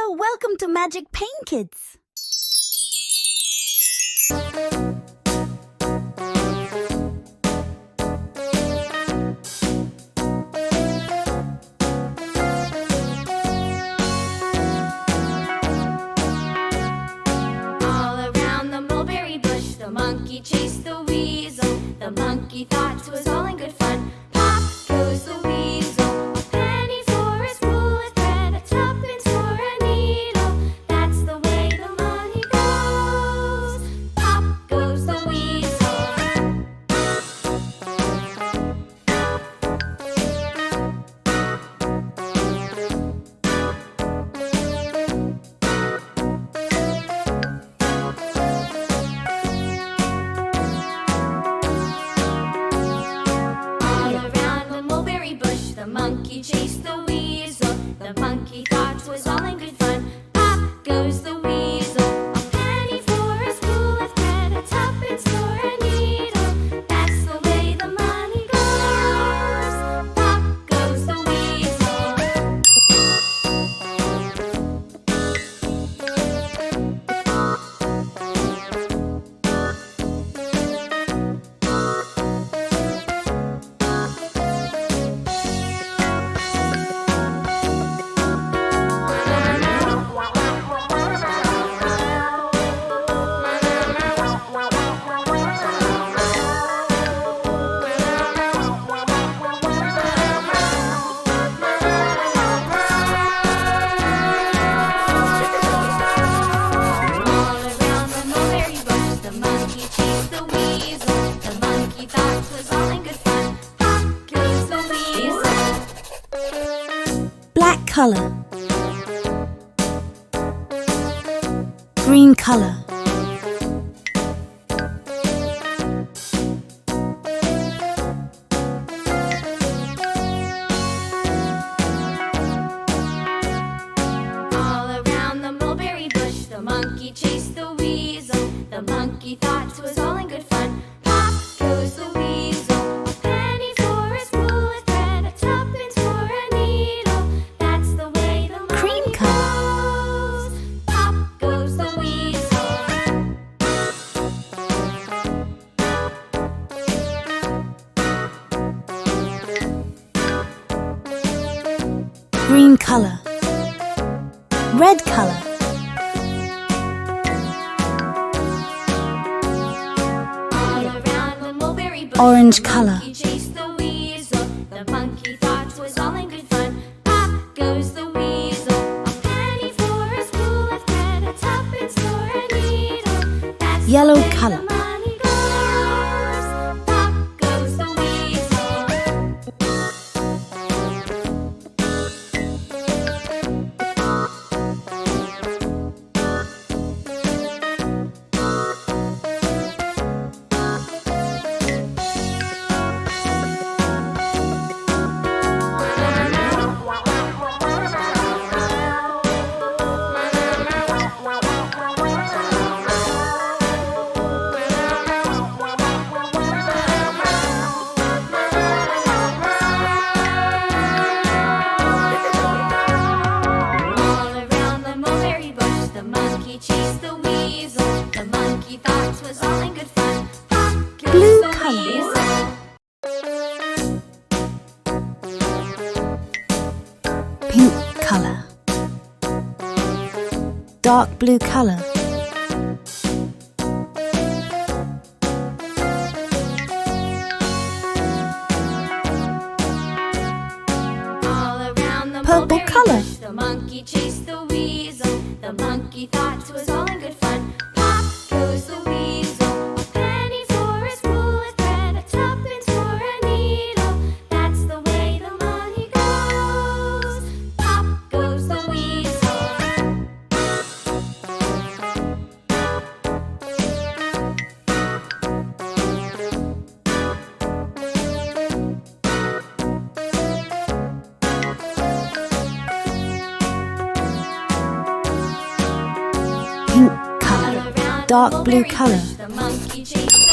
Hello, welcome to Magic Paint Kids. All around the mulberry bush, the monkey chased the weasel. The monkey thought 'twas all in good fun. Pop goes the weasel, a penny for a spool of thread, a tuppence for a needle. That's the way the money goes. Pop goes the weasel. All around the mulberry bush, the monkey chased the weasel. The monkey thought 'twas all in good fun. Pop goes the weasel, a penny for a spool of thread, a tuppence for a needle. That's the way the money goes. Pop goes the weasel. All around the mulberry bush, the monkey chased the weasel. The monkey thought 'twas all in good fun. Pop goes the weasel. Black color. Green color. All around the mulberry bush, the monkey chased the weasel. The monkey thought 'twas all in good fun. Pop goes the weasel, a penny for a spool of thread, a tuppence for a needle. That's the way the money Cream color. goes. Pop goes the weasel. Green color. Red color. All around the mulberry bush, Orange the color. monkey chased the weasel. The monkey thought 'twas all in good fun. Pop goes the weasel, a penny for a spool of thread, a tuppence for a needle. That's Yellow the way color. the money goes. Pop goes the weasel. All around the mulberry bush, the monkey chased the weasel. The monkey thought 'twas all in good fun. Pop goes Blue the color. weasel. Pink color. Dark blue color. All around the Purple mulberry color. bush, the monkey chased the weasel. The monkey thought 'twas all in good fun. Pop goes the weasel, a penny for a spool of thread, a tuppence for a needle. That's the way the money goes. Pop goes the weasel. Pink color. All around Dark the blue mulberry color. bush, the monkey chased